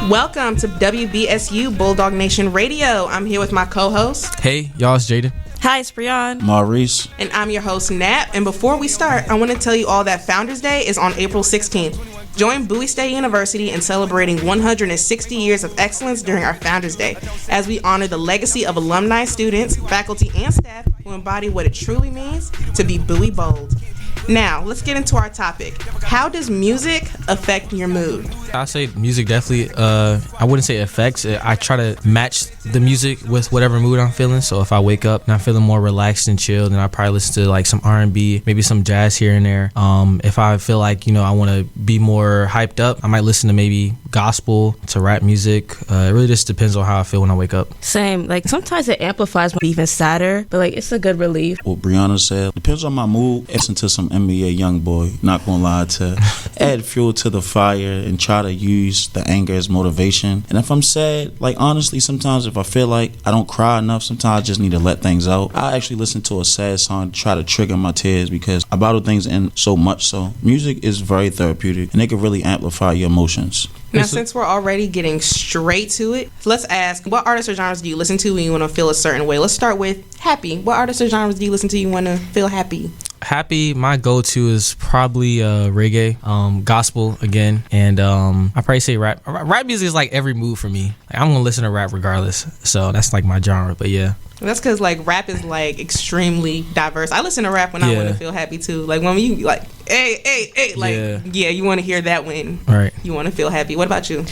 Welcome to WBSU Bulldog Nation Radio. I'm here with my co-host. Hey, y'all, it's Jaden. Hi, it's Brianne. Maurice. And I'm your host, Nat. And before we start, I want to tell you all that Founders Day is on April 16th. Join Bowie State University in celebrating 160 years of excellence during our Founders Day as we honor the legacy of alumni, students, faculty, and staff who embody what it truly means to be Bowie bold. Now, let's get into our topic. How does music affect your mood? I say music definitely, I wouldn't say affects. I try to match the music with whatever mood I'm feeling. So if I wake up and I'm feeling more relaxed and chill, then I probably listen to like some R&B, maybe some jazz here and there. If I feel like, I want to be more hyped up, I might listen to maybe gospel to rap music. It really just depends on how I feel when I wake up. Same. Like sometimes it amplifies me even sadder, but like it's a good relief. What Brianna said, depends on my mood. Listen to some NBA Youngboy, not gonna lie, to add fuel to the fire and try to use the anger as motivation. And if I'm sad, like honestly, sometimes if I feel like I don't cry enough, sometimes I just need to let things out. I actually listen to a sad song to try to trigger my tears because I bottle things in so much. So music is very therapeutic and it can really amplify your emotions. Now, since we're already getting straight to it, let's ask, what artists or genres do you listen to when you want to feel a certain way? Let's start with happy. What artists or genres do you listen to when you want to feel happy? Happy, my go-to is probably reggae, gospel again, and I probably say rap. Rap music is like every mood for me. Like, I'm gonna listen to rap regardless, so that's like my genre. But yeah. That's because like rap is like extremely diverse. I listen to rap when I want to feel happy too. Like when you like, hey, like you want to hear that when you want to feel happy. What about you?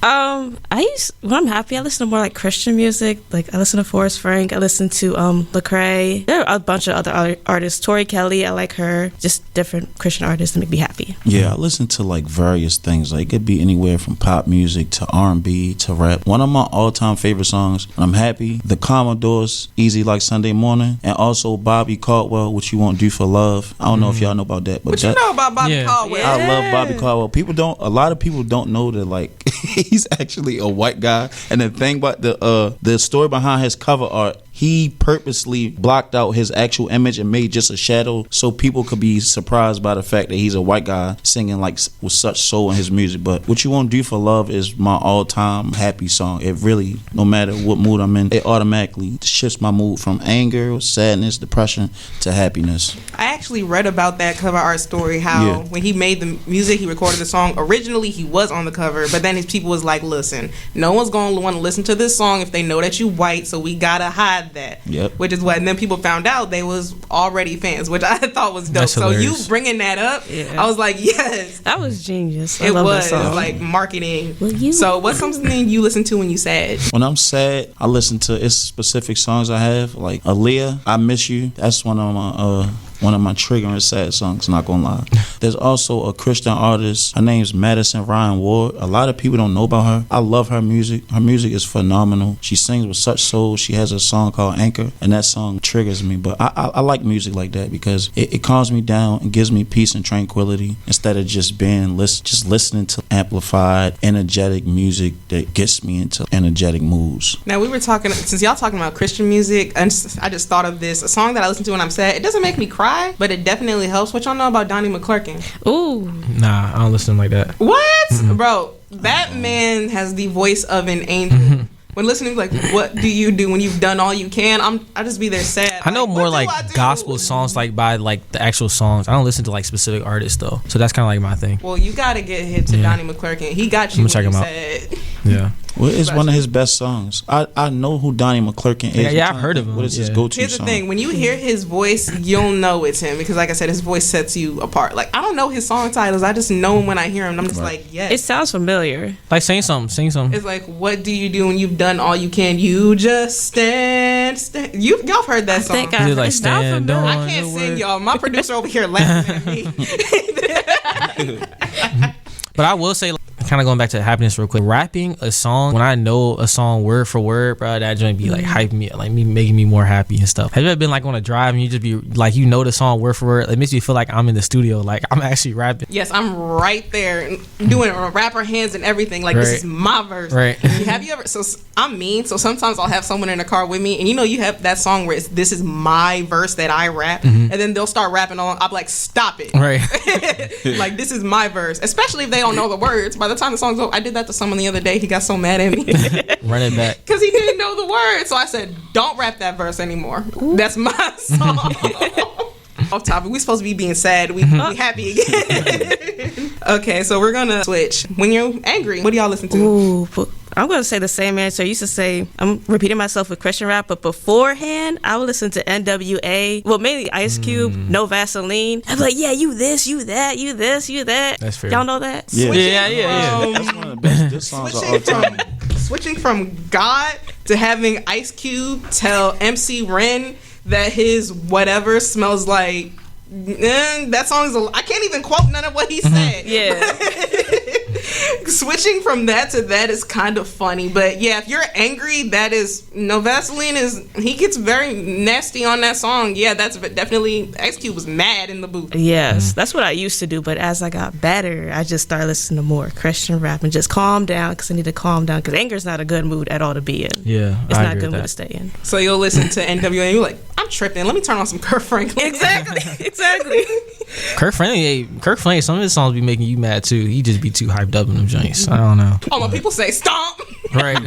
When I'm happy, I listen to more like Christian music. Like I listen to Forrest Frank. I listen to Lecrae. There are a bunch of other artists. Tori Kelly, I like her. Just different Christian artists that make me happy. Yeah, I listen to like various things. Like it could be anywhere from pop music to R&B to rap. One of my all-time favorite songs when I'm happy, the Commodores, Easy Like Sunday Morning, and also Bobby Caldwell, What You Won't Do for Love. I don't know if y'all know about that, but what you know about Bobby Caldwell? I love Bobby Caldwell. A lot of people don't know that like he's actually a white guy, and the thing about the story behind his cover art, he purposely blocked out his actual image and made just a shadow so people could be surprised by the fact that he's a white guy singing like with such soul in his music. But What You Won't Do for Love is my all-time happy song. It really, no matter what mood I'm in, it automatically shifts my mood from anger, sadness, depression to happiness. I actually read about that cover art story, how when he made the music, he recorded the song. Originally, he was on the cover, but then his people was like, listen, no one's going to want to listen to this song if they know that you white, so we got to hide that. Which is what, and then people found out they was already fans, which I thought was dope. That's so hilarious. you bringing that up, I was like, yes, that was genius. It was like marketing. So what's something you listen to when you sad? When I'm sad, I listen to specific songs I have, like Aaliyah, I Miss You. That's one of my triggering sad songs, not gonna lie. There's also a Christian artist, her name's Madison Ryan Ward. A lot of people don't know about her. I love her music. Her music is phenomenal. She sings with such soul. She has a song called Anchor, and that song triggers me. But I like music like that because it calms me down and gives me peace and tranquility instead of just listening to amplified, energetic music that gets me into energetic moods. Now, we were talking, since y'all talking about Christian music, I just thought of this, a song that I listen to when I'm sad. It doesn't make me cry, but it definitely helps. What y'all know about Donnie McClurkin? Ooh. Nah, I don't listen like that. What? Bro, that man has the voice of an angel. When listening, like, what do you do when you've done all you can? I just be there sad. I know more like gospel songs, like by like the actual songs. I don't listen to like specific artists though, so that's kind of like my thing. Well, you gotta get hit to Donnie McClurkin. He got you. I'm gonna check him out. Sad. Yeah. Well, it's one of his best songs. I know who Donnie McClurkin is. Yeah, I've heard of him. What is his go-to song? Here's the thing. When you hear his voice, you'll know it's him. Because like I said, his voice sets you apart. Like, I don't know his song titles. I just know him when I hear him. I'm just like, yes. It sounds familiar. Like, sing something. It's like, what do you do when you've done all you can? You just stand. Y'all heard that song. I think I like stand on. I can't sing, y'all. My producer over here laughing at me. But I will say, kind of going back to happiness real quick, rapping a song, when I know a song word for word, bro, that joint be like hyping me, like me making me more happy and stuff. Have you ever been like on a drive and you just be like, you know the song word for word? It makes me feel like I'm in the studio, like I'm actually rapping. Yes, I'm right there doing rapper hands and everything. Like, this is my verse. Right. Have you ever? So I'm mean. So sometimes I'll have someone in the car with me, and you know, you have that song where this is my verse that I rap, and then they'll start rapping on. I'm like, stop it. Right. Like, this is my verse. Especially if they don't know the words. By the time the song's over, I did that to someone the other day. He got so mad at me Run it back. because he didn't know the words. So I said, "Don't rap that verse anymore. That's my song." Off topic. We supposed to be being sad. We happy again. Okay, so we're gonna switch. When you're angry, what do y'all listen to? Ooh, but I'm gonna say the same answer. I used to say, I'm repeating myself with Christian rap, but beforehand, I would listen to NWA. Well, mainly Ice Cube, No Vaseline. I'd be like, yeah, you this, you that, you this, you that. That's fair. Y'all know that? Yeah. Yeah. That's one of the best diss songs of all time. Switching from God to having Ice Cube tell MC Ren that his whatever smells like. That song's I can't even quote none of what he said. Yeah. Switching from that to that is kind of funny, but yeah, if you're angry, that is No Vaseline is he gets very nasty on that song. Yeah, that's definitely Ice Cube was mad in the booth. Yes, that's what I used to do. But as I got better, I just started listening to more Christian rap and just calm down because I need to calm down because anger is not a good mood at all to be in. Yeah, It's I not a agree good with mood to that. stay in. So you'll listen to NWA and you're like, I'm tripping. Let me turn on some Kurt Franklin. Exactly. Exactly. Kirk Franklin, some of his songs be making you mad too. He just be too hyped up in them joints. I don't know. Oh, when people say stomp. Right.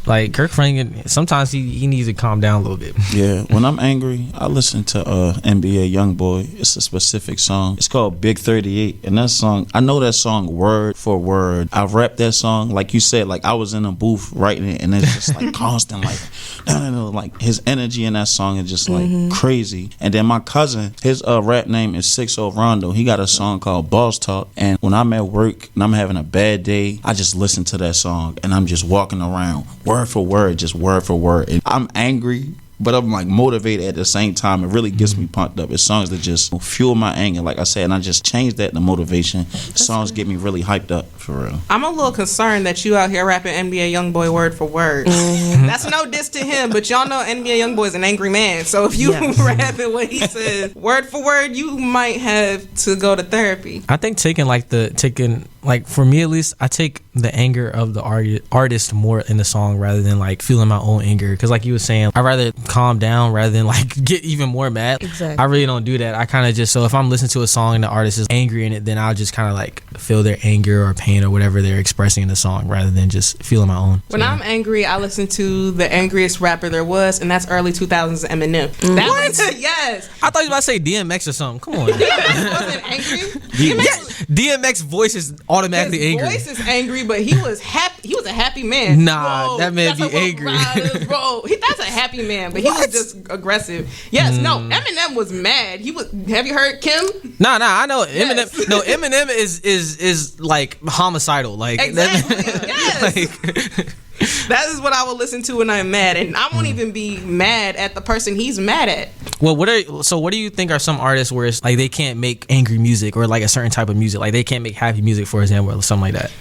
Like Kirk Franklin, sometimes he needs to calm down a little bit. Yeah, when I'm angry, I listen to NBA YoungBoy. It's a specific song. It's called Big 38, and that song, I know that song word for word. I rap that song like you said, like I was in a booth writing it, and it's just like constant, like his energy in that song is just like crazy. And then my cousin, his rap name is 60 Rondo. He got a song called Boss Talk, and when I'm at work and I'm having a bad day, I just listen to that song, and I'm just walking around word for word, just word for word. And I'm angry, but I'm like motivated at the same time. It really gets me pumped up. It's songs that just fuel my anger, like I said, and I just changed that to motivation. Songs get me really hyped up, for real. I'm a little concerned that you out here rapping NBA YoungBoy word for word. That's no diss to him, but y'all know NBA YoungBoy is an angry man. So if you Yes. rapping what he says word for word, you might have to go to therapy. I think for me at least, I take the anger of the artist more in the song rather than like feeling my own anger. Because like you were saying, I'd rather calm down rather than like get even more mad. Exactly. I really don't do that. I kind of just, so if I'm listening to a song and the artist is angry in it, then I'll just kind of like feel their anger or pain or whatever they're expressing in the song rather than just feeling my own. When I'm angry, I listen to the angriest rapper there was, and that's early 2000s Eminem. That was, yes. I thought you were about to say DMX or something. Come on. DMX wasn't angry. DMX voice is automatically His angry. voice is angry, but he was happy. He was a happy man. Nah, that man that's be a angry. Bro, that's a happy man, but he was just aggressive. Yes, no, Eminem was mad. He was. Have you heard Kim? Nah, I know Eminem. Yes. No, Eminem is like homicidal. Like Exactly. Yes. like, That is what I will listen to when I'm mad, and I won't even be mad at the person he's mad at. well, what do you think are some artists where it's like they can't make angry music or like a certain type of music, like they can't make happy music, for example, or something like that?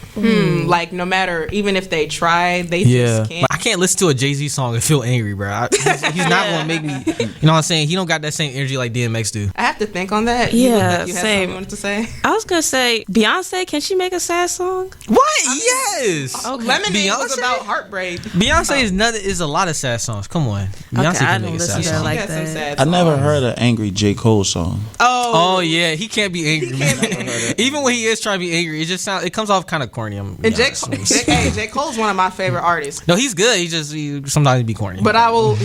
Like no matter, even if they try, they Yeah, just can't. like, I can't listen to a Jay-Z song and feel angry, bro. He's not gonna make me. You know what I'm saying? He don't got that same energy like DMX do. I have to think on that. Yeah, you had something same. you wanted to say. I was gonna say Beyonce. Can she make a sad song? What? Yes. Lemonade was Beyonce? about heartbreak. Beyonce is a lot of sad songs. Come on, Beyonce I can don't make a listen sad to her song. like He has some that. sad I never songs. heard an angry J. Cole song. Oh yeah, he can't be angry. He can't be man. angry. Even when he is trying to be angry, it comes off kind of corny. And J. Cole's one of my favorite artists. No, he's good. He sometimes he be corny. But I will.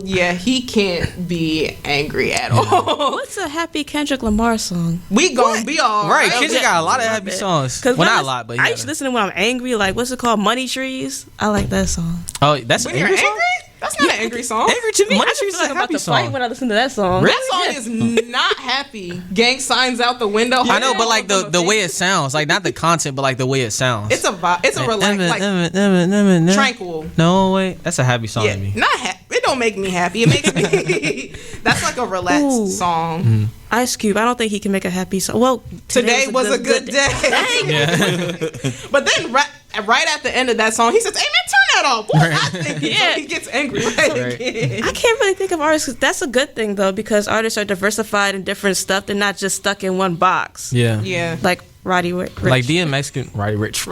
Yeah, he can't be angry at all. What's a happy Kendrick Lamar song? We gonna be all right, right. Kendrick got a lot of happy songs. Well, not a lot, but I used to listen to when I'm angry. Like what's it called? Money Trees. I like that song. oh, that's an When you're angry angry, song. that's not an angry song. Angry to me, I Money just Trees feel is like a I'm about happy to fight song. when I listen to that song. That song is not happy. Gang signs out the window. I know, but like the way it sounds, like not the content, but like the way it sounds. It's a vibe. It's a like tranquil. No way, that's a happy song Yeah, to me. not happy. It don't make me happy. It makes me. That's like a relaxed Ooh. song. Ice Cube. I don't think he can make a happy song. Well, Today was a good day. Yeah. But then right at the end of that song, he says, "Hey man, turn that off." What was I thinking? Yeah. So he gets angry right Right. again. I can't really think of artists. 'Cause that's a good thing though, because artists are diversified in different stuff. They're not just stuck in one box. Yeah. Yeah. Like Roddy Ricch. Like DMX can Roddy Rich.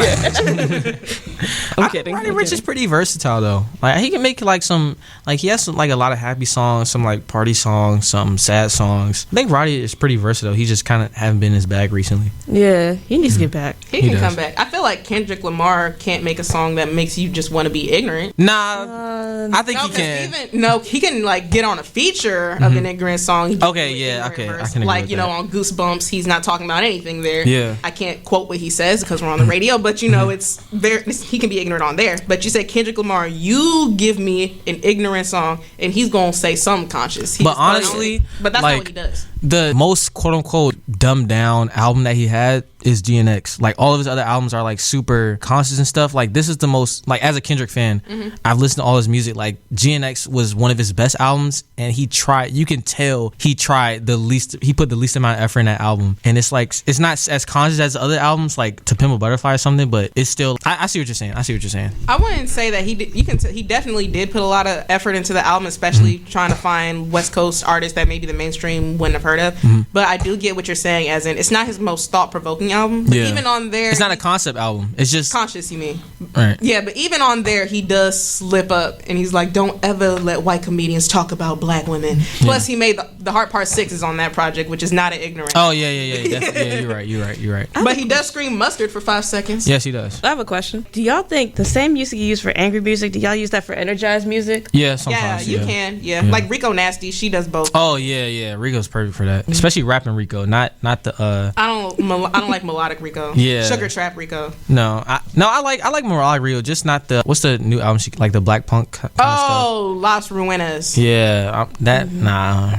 I'm kidding. Roddy I'm Ricch is kidding. pretty versatile though. Like he can make like some, like he has some, like a lot of happy songs, some like party songs, some sad songs. I think Roddy is pretty versatile. He just kind of haven't been in his bag recently. Yeah, he needs to get back. He He can does. come back. I feel like Kendrick Lamar can't make a song that makes you just want to be ignorant. Nah, I think No, he 'cause can. he can like get on a feature of an ignorant song. He can Okay, do an yeah, ignorant okay, I verse. can agree like with you know, that. on Goosebumps, he's not talking about anything there. Yeah. I can't quote what he says because we're on the radio, but you know, it's very he can be ignorant on there. But you said Kendrick Lamar, you give me an ignorant song, and he's gonna say something conscious. He But just doesn't. honestly, but that's like, not what he does. The most quote unquote dumbed down album that he had is GNX. Like all of his other albums are like super conscious and stuff. Like this is the most, like as a Kendrick fan, I've listened to all his music. Like GNX was one of his best albums, and he tried. You can tell he tried the least. He put the least amount of effort in that album, and it's like it's not as conscious as the other albums, like To Pimp a Butterfly or something. But it's still. I see what you're saying. I see what you're saying. I wouldn't say that he did, you can he definitely did put a lot of effort into the album, especially trying to find West Coast artists that maybe the mainstream wouldn't have heard of. But I do get what you're saying, as in it's not his most thought provoking album. But Yeah. even on there, It's not a concept album. It's just conscious. You mean? right. Yeah, but even on there, he does slip up, and he's like, "Don't ever let white comedians talk about black women." Plus, he made the Heart Part 6 is on that project, which is not an ignorant. Oh yeah. Definitely. Yeah, you're right. But he does scream mustard for 5 seconds. Yes, he does. I have a question. Do y'all think the same music you use for angry music, do y'all use that for energized music? Yeah, Yeah, sometimes. you can. Yeah. Like Rico Nasty, she does both. Oh yeah. Rico's perfect for that, especially rapping Rico, not the I don't like melodic Rico. Yeah. Sugar Trap Rico. I like Morale Rio, just not the what's the new album she like the Black Punk kind of stuff. Oh, Las Ruinas. Yeah, that nah.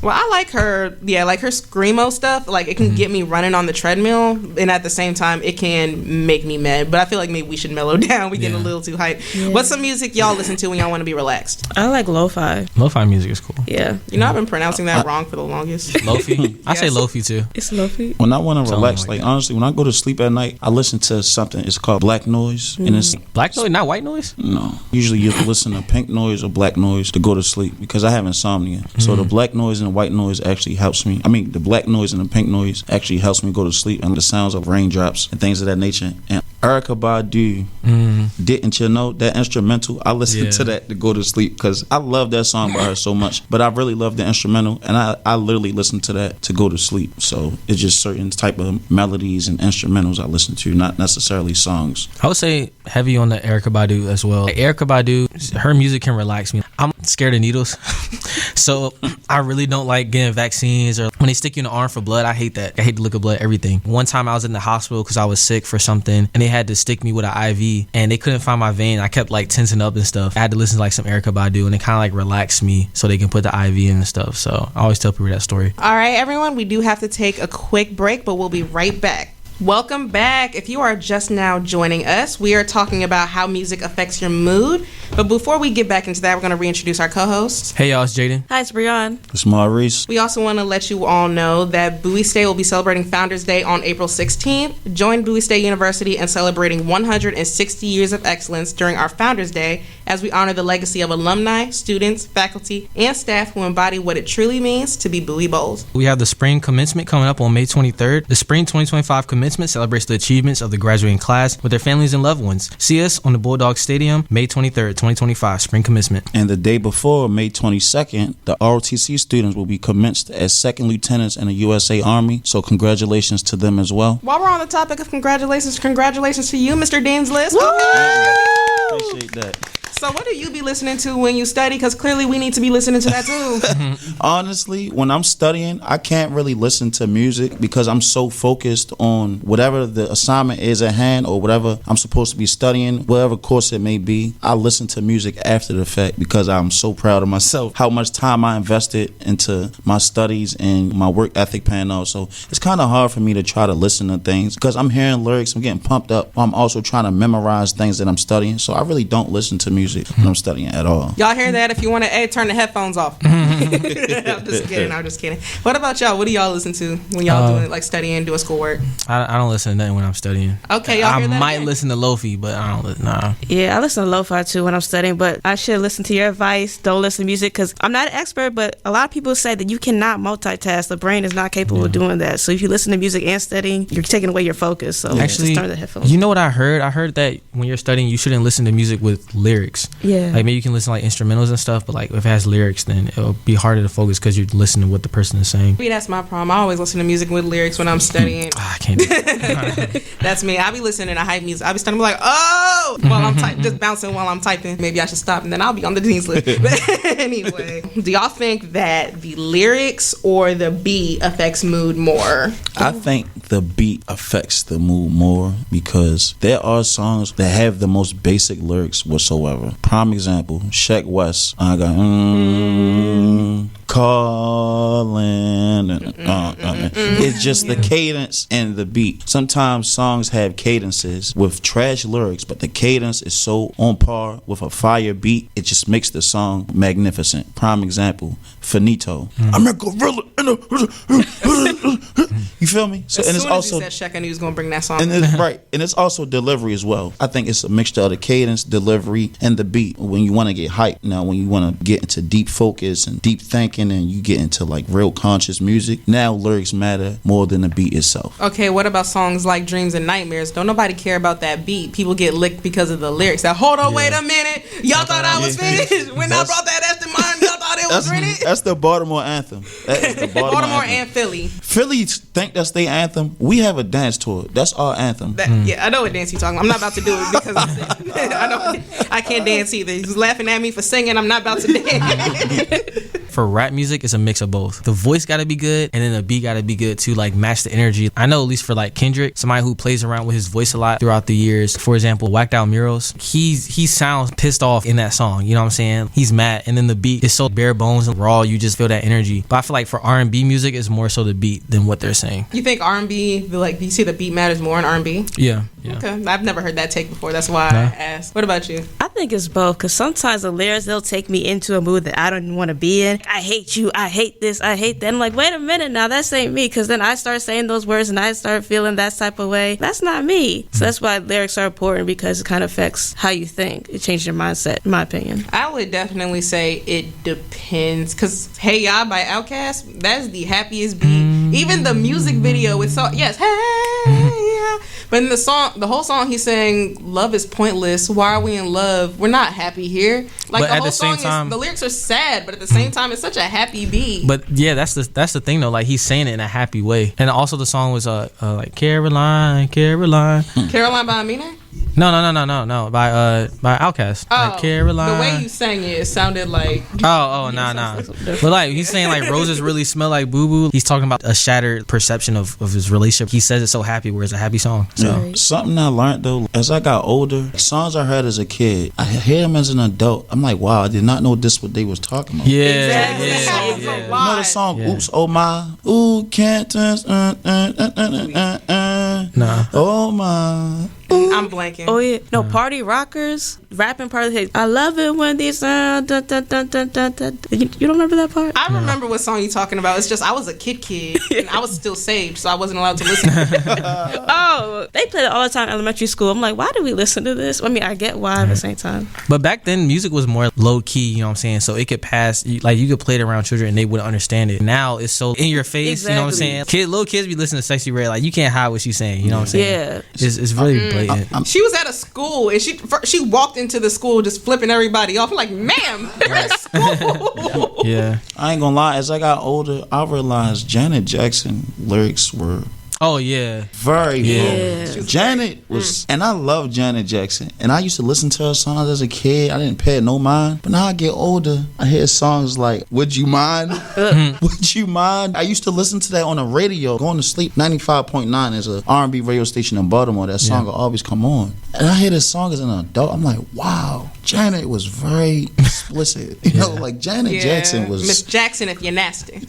Well, I like her. Yeah, like her screamo stuff. Like it can get me running on the treadmill, and at the same time, it can make me mad. But I feel like maybe we should mellow down. We getting a Yeah. little too hype. Yeah. What's some music y'all listen to when y'all want to be relaxed? I like lo-fi. Lo-fi music is cool. Yeah. You know, I've been pronouncing that wrong for the longest. Lofi, I say Yes. Lofi too. It's lo-fi. When I want to Something relax, like like that. honestly, when I go to sleep at night, I listen to something. It's called black noise, and it's Black noise, not white noise. no. Usually you listen to pink noise or black noise to go to sleep because I have insomnia. So the black noise and the white noise actually helps me. I mean, the black noise and the pink noise actually helps me go to sleep, and the sounds of raindrops and things of that nature. And Erykah Badu, didn't you know that instrumental? I listen Yeah. to that to go to sleep because I love that song by her so much. But I really love the instrumental, and I literally listen to that to go to sleep. So it's just certain type of melodies and instrumentals I listen to, not necessarily songs. I would say heavy on the Erykah Badu as well. Like Erykah Badu, her music can relax me. I'm scared of needles, so I really don't like getting vaccines or when they stick you in the arm for blood. I hate that. I hate the look of blood, everything. One time I was in the hospital because I was sick for something, and they had to stick me with an IV, and they couldn't find my vein. I kept like tensing up and stuff. I had to listen to like some Erykah Badu, and it kind of like relaxed me so they can put the IV in and stuff. So I always tell people that story. All right, everyone, we do have to take a quick break, but we'll be right back. Welcome back. If you are just now joining us, we are talking about how music affects your mood. But before we get back into that, we're going to reintroduce our co-hosts. Hey y'all, it's Jaden. Hi, it's Brian. It's Maurice. We also want to let you all know that Bowie State will be celebrating Founders Day on April 16th. Join Bowie State University in celebrating 160 years of excellence during our Founders Day as we honor the legacy of alumni, students, faculty, and staff who embody what it truly means to be Bowie Bowls. We have the spring commencement coming up on May 23rd. The spring 2025 commencement celebrates the achievements of the graduating class with their families and loved ones. See us on the Bulldog Stadium, May 23rd, 2025, spring commencement. And the day before, May 22nd, the ROTC students will be commenced as second lieutenants in the USA Army. So congratulations to them as well. While we're on the topic of congratulations to you, Mr. Dean's List. Appreciate that. So what do you be listening to when you study? Because clearly we need to be listening to that too. Honestly, when I'm studying, I can't really listen to music because I'm so focused on whatever the assignment is at hand or whatever I'm supposed to be studying, whatever course it may be. I listen to music after the fact because I'm so proud of myself, how much time I invested into my studies and my work ethic paying off. So it's kind of hard for me to try to listen to things because I'm hearing lyrics, I'm getting pumped up. I'm also trying to memorize things that I'm studying. So I really don't listen to music. music when I'm studying at all. Y'all hear that? If you want to, turn the headphones off. I'm just kidding. What about y'all? What do y'all listen to when y'all doing like studying, doing schoolwork? I don't listen to nothing when I'm studying. Okay, y'all hear that? I might listen to Lofi, but I don't listen. Nah. Yeah, I listen to lo-fi too when I'm studying, but I should listen to your advice. Don't listen to music because I'm not an expert, but a lot of people say that you cannot multitask. The brain is not capable of doing that. So if you listen to music and studying, you're taking away your focus. So actually, just turn the headphones. You know what I heard? I heard that when you're studying, you shouldn't listen to music with lyrics. Yeah. Like maybe you can listen to like instrumentals and stuff, but like if it has lyrics, then it'll be harder to focus because you're listening to what the person is saying. Maybe that's my problem. I always listen to music with lyrics when I'm studying. I can't do that. That's me. I be listening to hype music. I be studying like, oh, while I'm just bouncing while I'm typing. Maybe I should stop and then I'll be on the dean's list. But anyway, do y'all think that the lyrics or the beat affects mood more? I think the beat affects the mood more because there are songs that have the most basic lyrics whatsoever. Prime example, Sheck West. I got calling. It's just the cadence and the beat. Sometimes songs have cadences with trash lyrics, but the cadence is so on par with a fire beat, it just makes the song magnificent. Prime example, Finito. I'm a gorilla. You feel me? So, as and soon it's also as you said Sheck, I knew he was going to bring that song. and it's right, and it's also delivery as well. I think it's a mixture of the cadence, delivery, and the beat. When you want to get hyped, now when you want to get into deep focus and deep thinking, and you get into like real conscious music, now lyrics matter more than the beat itself. Okay, what about songs like Dreams and Nightmares? Don't nobody care about that beat. People get licked because of the lyrics. Now, hold on, wait a minute. Y'all thought I was finished? When I brought that Aston Martin, y'all thought it was finished? That's the Baltimore anthem. That is the Baltimore anthem. and Philly. Philly think that's their anthem. We have a dance tour. That's our anthem. Yeah, I know what dance you're talking about. I'm not about to do it because I can't dance either. He's laughing at me for singing. I'm not about to dance. For rap music, it's a mix of both. The voice gotta be good, and then the beat gotta be good too, like match the energy. I know at least for like Kendrick, somebody who plays around with his voice a lot throughout the years. For example, Whacked Out Murals, he sounds pissed off in that song. You know what I'm saying? He's mad, and then the beat is so bare bones and raw. You just feel that energy. But I feel like for R&B music, it's more so the beat than what they're saying. You think R&B, like, do you see the beat matters more in R&B? Yeah. Okay, I've never heard that take before. That's why I asked. What about you? I think it's both because sometimes the lyrics, they'll take me into a mood that I don't want to be in. I hate you. I hate this. I hate that. I'm like, wait a minute now. That ain't me. Because then I start saying those words and I start feeling that type of way. That's not me. So that's why lyrics are important because it kind of affects how you think. It changes your mindset, in my opinion. I would definitely say it depends. Because Hey Ya by Outkast, that's the happiest beat. Even the music video with yes, hey ya. But in the whole song, he's saying, love is pointless. Why are we in love? We're not happy here. Like, but the at whole the same song time, the lyrics are sad, but at the same time, it's such a happy beat. But yeah, that's the thing though. Like, he's saying it in a happy way. And also the song was like Caroline. Caroline by Amina? No. By Outkast. Oh, like Caroline. the way you sang it sounded like. Nah. But like he's saying like roses really smell like boo boo. He's talking about a shattered perception of his relationship. He says it so happy, where it's a happy song. So Right. Something I learned though, as I got older, songs I heard as a kid, I hear them as an adult. I'm like, wow, I did not know this what they was talking about. Exactly. Yeah. Yeah. You know the song Yeah. Oops Oh My? Ooh, can't touch Nah. Oh my. I'm blanking. Oh yeah, no, Party Rockers, rapping part of the hit. I love it when these dun, dun, dun, dun, dun, dun. You don't remember that part? I remember what song you're talking about. It's just I was a kid, and I was still saved, so I wasn't allowed to listen. Oh, they played it all the time in elementary school. I'm like, why do we listen to this? I mean, I get why at the same time. But back then, music was more low key. You know what I'm saying? So it could pass. Like you could play it around children and they wouldn't understand it. Now it's so in your face. You know what I'm saying? Little kids be listening to Sexy Red. Like you can't hide what she's saying. You know what I'm saying? Yeah. It's really blatant. She was at a school, and she walked into the school just flipping everybody off. I'm like, ma'am, you're at school. Yeah. I ain't gonna lie, as I got older, I realized Janet Jackson lyrics were Oh yeah. very Yeah. good. Janet was, and I love Janet Jackson. And I used to listen to her songs as a kid. I didn't pay it no mind. But now I get older, I hear songs like "Would You Mind?" "Would You Mind?" I used to listen to that on the radio, going to sleep. 95.9 is a R&B radio station in Baltimore. That song will always come on. And I hear this song as an adult. I'm like, wow, Janet was very explicit. You know, like Janet Jackson was. Miss Jackson if you're nasty.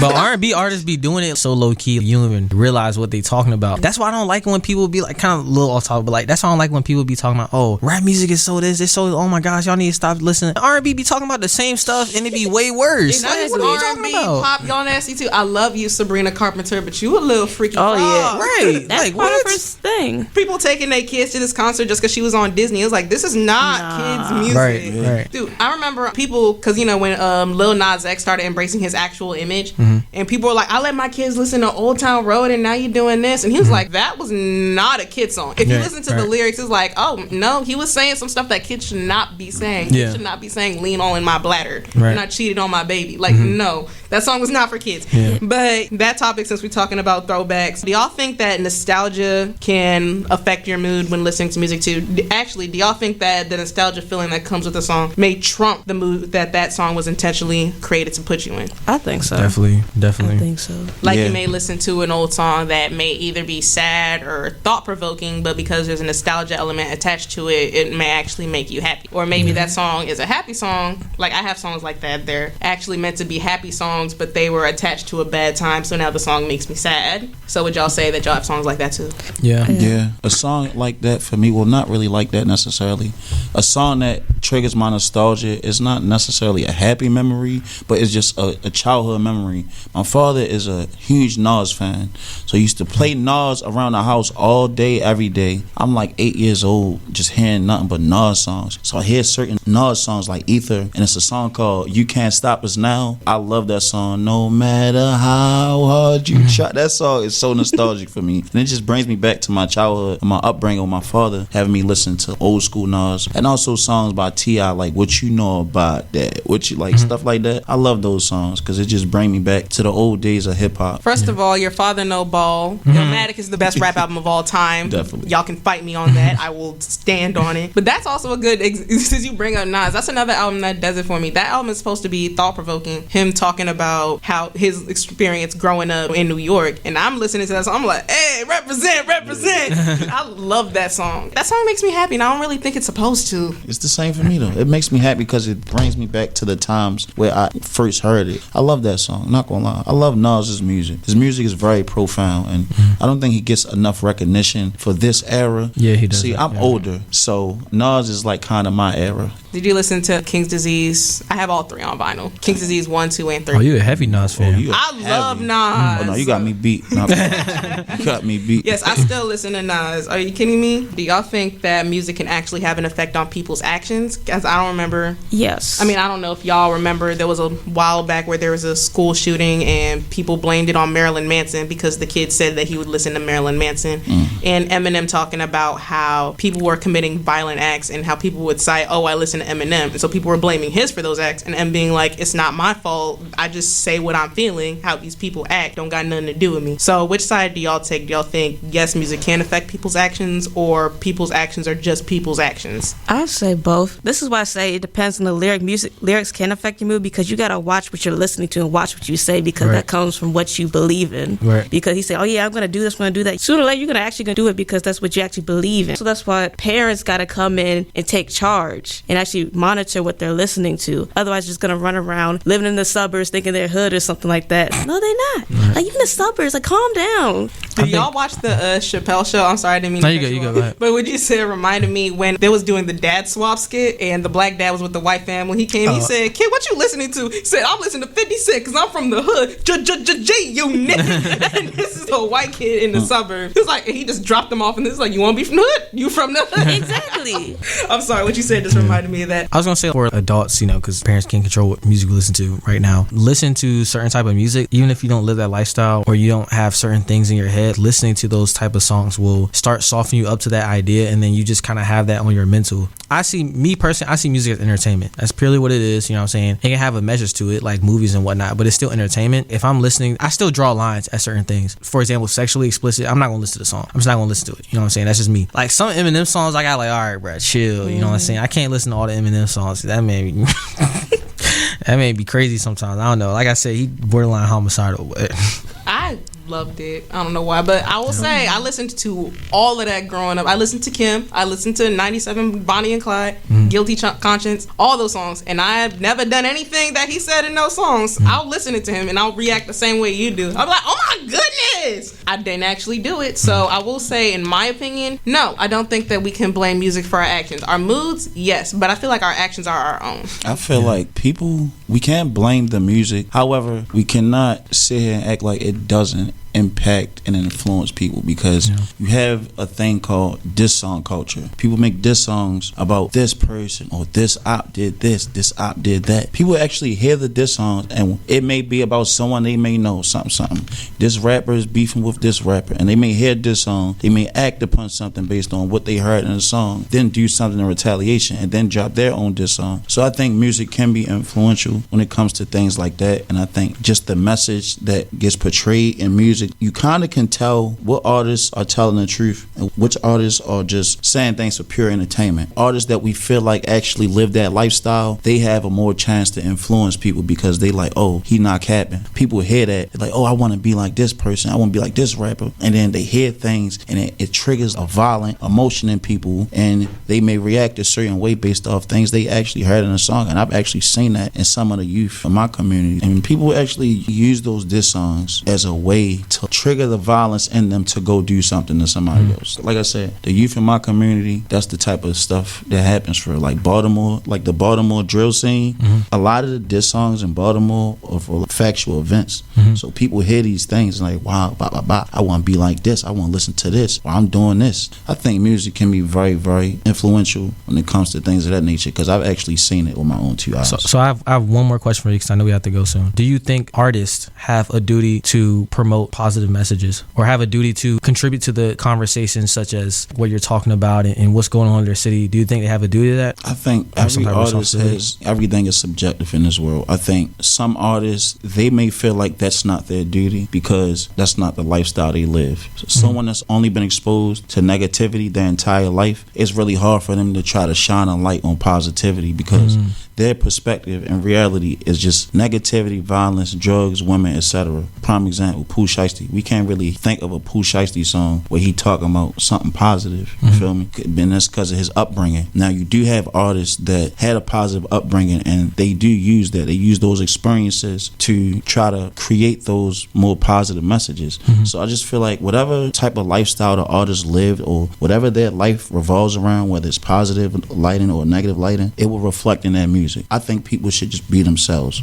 But R&B artists be doing it so low key, you don't even realize what they talking about. That's why I don't like when people be like, kind of a little off topic, but like that's why I don't like when people be talking about, oh, rap music is so this, it's so, oh my gosh, y'all need to stop listening. R&B be talking about the same stuff and it be way worse. Like, What are you talking R&B, about? pop, y'all nasty too. I love you, Sabrina Carpenter, but you a little freaky. Oh, frog. yeah. Right. That's Like, part what? of her thing. People taking their kids to this concert just because she was on Disney. It was like, this is not kids' music. Right, right. Dude, I remember people, because, you know, when Lil Nas X started embracing his actual image, and people were like, I let my kids listen to Old Town Road, and now you're doing this. And he was like, that was not a kid song. If you Yeah, listen to the right. lyrics, it's like, oh, no, he was saying some stuff that kids should not be saying. Yeah. Kids should not be saying, lean on in my bladder. Right. And I cheated on my baby. Like, no, that song was not for kids. Yeah. But that topic, since we're talking about throwbacks, do y'all think that nostalgia can affect your mood when listening to music too? Actually, do y'all think that the nostalgia feeling that comes with a song may trump the mood that song was intentionally created to put you in? I think so. Definitely. I think so. Like, Yeah. you may listen to an old song that may either be sad or thought-provoking, but because there's a nostalgia element attached to it, it may actually make you happy. Or maybe that song is a happy song. Like, I have songs like that. They're actually meant to be happy songs, but they were attached to a bad time, so now the song makes me sad. So would y'all say that y'all have songs like that too? Yeah. Yeah, a song like that for me, well, not really like that necessarily. A song that triggers my nostalgia is not necessarily a happy memory, but it's just a childhood memory. My father is a huge Nas fan, so he used to play Nas around the house all day, every day. I'm like 8 years old, just hearing nothing but Nas songs. So I hear certain Nas songs like Ether, and it's a song called You Can't Stop Us Now. I love that song. No matter how hard you try. That song is so nostalgic for me. And it just brings me back to my childhood, my upbringing with my father, having me listen to old school Nas. And also songs by T.I. like What You Know About That. What you like, stuff like that. I love those songs because it just bring me back to the old days of hip hop. First of all, Your Father No Ball. Illmatic is the best rap album of all time. Definitely. Y'all can fight me on that. I will stand on it. But that's also a good, since you bring up Nas, that's another album that does it for me. That album is supposed to be thought-provoking. Him talking about how his experience growing up in New York. And I'm listening to that song. I'm like, hey, represent. I love that song. That song makes me happy, and I don't really think it's supposed to. It's the same for me though. It makes me happy because it brings me back to the times where I first heard it. I love that song, not gonna lie. I love Nas's music. His music is very profound, and I don't think he gets enough recognition for this era. Yeah, he does. See, that, I'm yeah. older, so Nas is like kind of my era. Did you listen to King's Disease? I have all three on vinyl. King's Disease 1, 2, and 3. Oh, you a heavy Nas fan. you I heavy. love Nas. Oh no, you got me beat. No, you got me beat. Yes, I still listen to Nas. Are you kidding me? Do y'all think that music can actually have an effect on people's actions? Because I don't remember. Yes. I mean, I don't know if y'all remember, there was a while back where there was a school shooting and people blamed it on Marilyn Manson because the kid said that he would listen to Marilyn Manson. And Eminem talking about how people were committing violent acts and how people would say, oh, I listen to Eminem. And so people were blaming his for those acts. And M being like, it's not my fault. I just say what I'm feeling. How these people act don't got nothing to do with me. So which side do y'all take? Do y'all think, yes, music can affect people's actions, or people's actions are just people's actions? I'd say both. This is why I say it depends on the lyric. Lyrics can affect your mood because you gotta watch what you're listening to and watch what you say because Right. that comes from what you believe in. Right. Because he said, oh yeah, I'm gonna do this, I'm gonna do that. Sooner or later, you're gonna actually do it because that's what you actually believe in. So that's why parents gotta come in and take charge and actually monitor what they're listening to. Otherwise, you're just gonna run around living in the suburbs thinking they're hood or something like that. No, they're not. Like, even the suburbs, like, calm down. Do y'all watch the Chappelle show? I'm sorry, I didn't mean to No, you cut go, you off. go ahead. But what you said reminded me when they was doing the dad swap skit and the black dad was with the white family. He came, he said, kid, what you listening to? He said, I'm listening to 50 Cent because I'm from the hood. G unit. And this is a white kid in the suburb. He was like, he just dropped them off and this is like, you want to be from the hood? You from the hood? Exactly. I'm sorry, what you said just reminded me of that. I was gonna say for adults, you know, because parents can't control what music we listen to right now. Listen to certain type of music, even if you don't live that lifestyle or you don't have certain things in your head. Listening to those type of songs will start softening you up to that idea, and then you just kind of have that on your mental. I see music as entertainment. That's purely what it is. You know what I'm saying? It can have a measures to it, like movies and whatnot, but it's still entertainment. If I'm listening, I still draw lines at certain things. For example, sexually explicit, I'm not gonna listen to the song. I'm just not gonna listen to it. You know what I'm saying? That's just me. Like some Eminem songs, I got like, all right, bro, chill. You know what I'm saying? I can't listen to all the Eminem songs. That made me that may be crazy sometimes. I don't know. Like I said, he borderline homicidal. But I loved it. I don't know why, but I will say I listened to all of that growing up. I listened to Kim. I listened to 97 Bonnie and Clyde, Guilty Conscience, all those songs. And I've never done anything that he said in those songs. I'll listen to him and I'll react the same way you do. I'm like, oh my goodness. I didn't actually do it. So I will say, in my opinion, no, I don't think that we can blame music for our actions. Our moods, yes, but I feel like our actions are our own. I feel like we can't blame the music. However, we cannot sit here and act like it doesn't impact and influence people, because you have a thing called diss song culture. People make diss songs about this person, or this op did this op did that. People actually hear the diss songs and it may be about someone they may know, something. This rapper is beefing with this rapper, and they may hear this song, they may act upon something based on what they heard in the song, then do something in retaliation and then drop their own diss song. So I think music can be influential when it comes to things like that, and I think just the message that gets portrayed in music, you kind of can tell what artists are telling the truth and which artists are just saying things for pure entertainment. Artists that we feel like actually live that lifestyle, they have a more chance to influence people, because they like, oh, he not capping. People hear that, they're like, oh, I want to be like this person, I want to be like this rapper, and then they hear things and it triggers a violent emotion in people, and they may react a certain way based off things they actually heard in a song. And I've actually seen that in some of the youth in my community, and people actually use those diss songs as a way to trigger the violence in them to go do something to somebody else. Like I said, the youth in my community, that's the type of stuff that happens for like Baltimore, like the Baltimore drill scene. A lot of the diss songs in Baltimore are for factual events. So people hear these things and like, wow, I want to be like this, I want to listen to this, or I'm doing this. I think music can be very, very influential when it comes to things of that nature, because I've actually seen it with my own 2 eyes. So I have one more question for you, because I know we have to go soon. Do you think artists have a duty to promote positive messages, or have a duty to contribute to the conversation, such as what you're talking about and what's going on in their city? Do you think they have a duty to that? I think every artist has, everything is subjective in this world. I think some artists, they may feel like that's not their duty because that's not the lifestyle they live. So someone that's only been exposed to negativity their entire life, it's really hard for them to try to shine a light on positivity, because their perspective and reality is just negativity, violence, drugs, women, etc. Prime example, Pooh Shiesty. We can't really think of a Pooh Shiesty song where he talking about something positive. You feel me? And that's because of his upbringing. Now, you do have artists that had a positive upbringing, and they do use that. They use those experiences to try to create those more positive messages. So I just feel like whatever type of lifestyle the artist lived, or whatever their life revolves around, whether it's positive lighting or negative lighting, it will reflect in their music. I think people should just be themselves.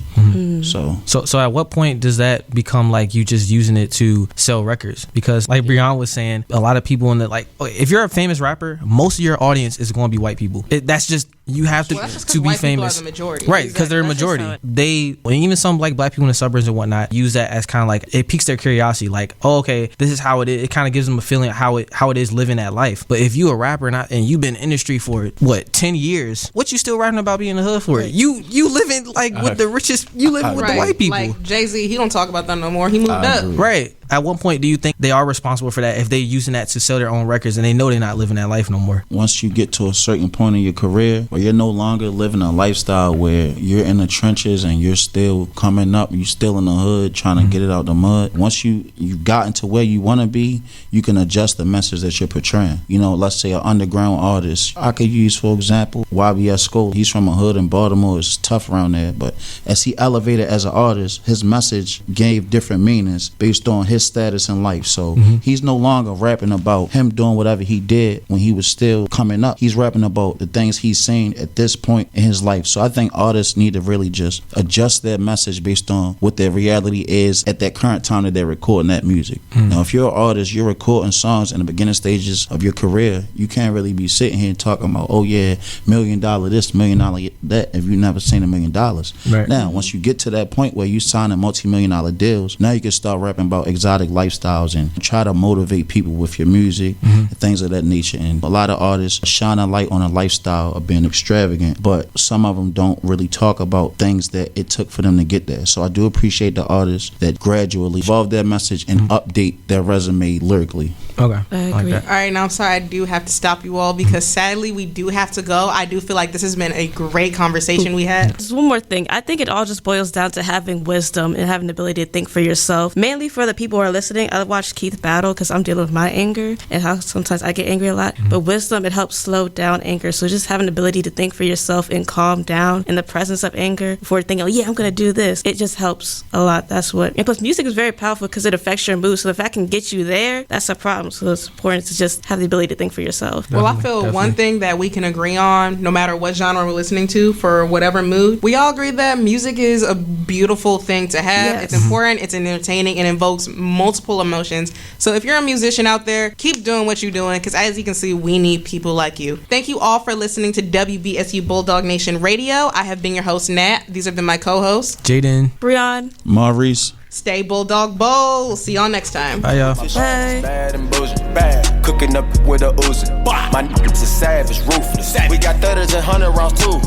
So at what point does that become like you just using it to sell records? Because like Brianna was saying, a lot of people in the, like, if you're a famous rapper, most of your audience is going to be white people. That's just, you have to, to be famous. Are the majority. Right, because they're a majority. They, and even some like black people in the suburbs and whatnot, use that as kind of like, it piques their curiosity. Like, oh, okay, this is how it is. It kind of gives them a feeling of how it is living that life. But if you a rapper and you've been in the industry for what, 10 years, what you still rapping about being in the hood for? You living like with the richest, you living with the white people. Like Jay-Z, he don't talk about that no more. He moved up. Right. At what point do you think they are responsible for that, if they using that to sell their own records and they know they're not living that life no more? Once you get to a certain point in your career where you're no longer living a lifestyle where you're in the trenches and you're still coming up, you're still in the hood trying to get it out the mud. Once you've gotten to where you want to be, you can adjust the message that you're portraying. You know, let's say an underground artist. I could use, for example, YBS Cole. He's from a hood in Baltimore. It's tough around there. But as he elevated as an artist, his message gave different meanings based on his status in life. So he's no longer rapping about him doing whatever he did when he was still coming up. He's rapping about the things he's seen at this point in his life. So I think artists need to really just adjust their message based on what their reality is at that current time that they're recording that music. Now, if you're an artist, you're recording songs in the beginning stages of your career, you can't really be sitting here talking about, oh yeah, $1 million this, $1 million that, if you've never seen $1 million. Right. Now, once you get to that point where you signing multi-million-dollar deals, now you can start rapping about exotic lifestyles and try to motivate people with your music and things of that nature. And a lot of artists shine a light on a lifestyle of being extravagant, but some of them don't really talk about things that it took for them to get there. So I do appreciate the artists that gradually evolve their message and update their resume lyrically. Okay. I like agree. that. All right, now I'm sorry, I do have to stop you all because sadly we do have to go. I do feel like this has been a great conversation we had. Just one more thing. I think it all just boils down to having wisdom and having the ability to think for yourself. Mainly for the people who are listening, I watched Keith battle because I'm dealing with my anger and how sometimes I get angry a lot. But wisdom, it helps slow down anger. So just having the ability to think for yourself and calm down in the presence of anger before thinking, oh yeah, I'm going to do this. It just helps a lot. That's what. And plus, music is very powerful because it affects your mood. So if I can get you there, that's a problem. So it's important to just have the ability to think for yourself. Well, I feel Definitely. one thing that we can agree on, no matter what genre we're listening to, for whatever mood, we all agree that music is a beautiful thing to have. Yes. It's important, it's entertaining, and invokes multiple emotions. So if you're a musician out there, keep doing what you're doing, because as you can see, we need people like you. Thank you all for listening to WBSU Bulldog Nation Radio. I have been your host, Nat. These have been my co-hosts. Jaden. Breon, Maurice. Stay Bulldog Bold. We'll see y'all next time. Bye, y'all. bye. Bad and bullshit, bad. Cooking up with a Uzi. My niggas are savage, ruthless. We got 30s and 100 rounds too.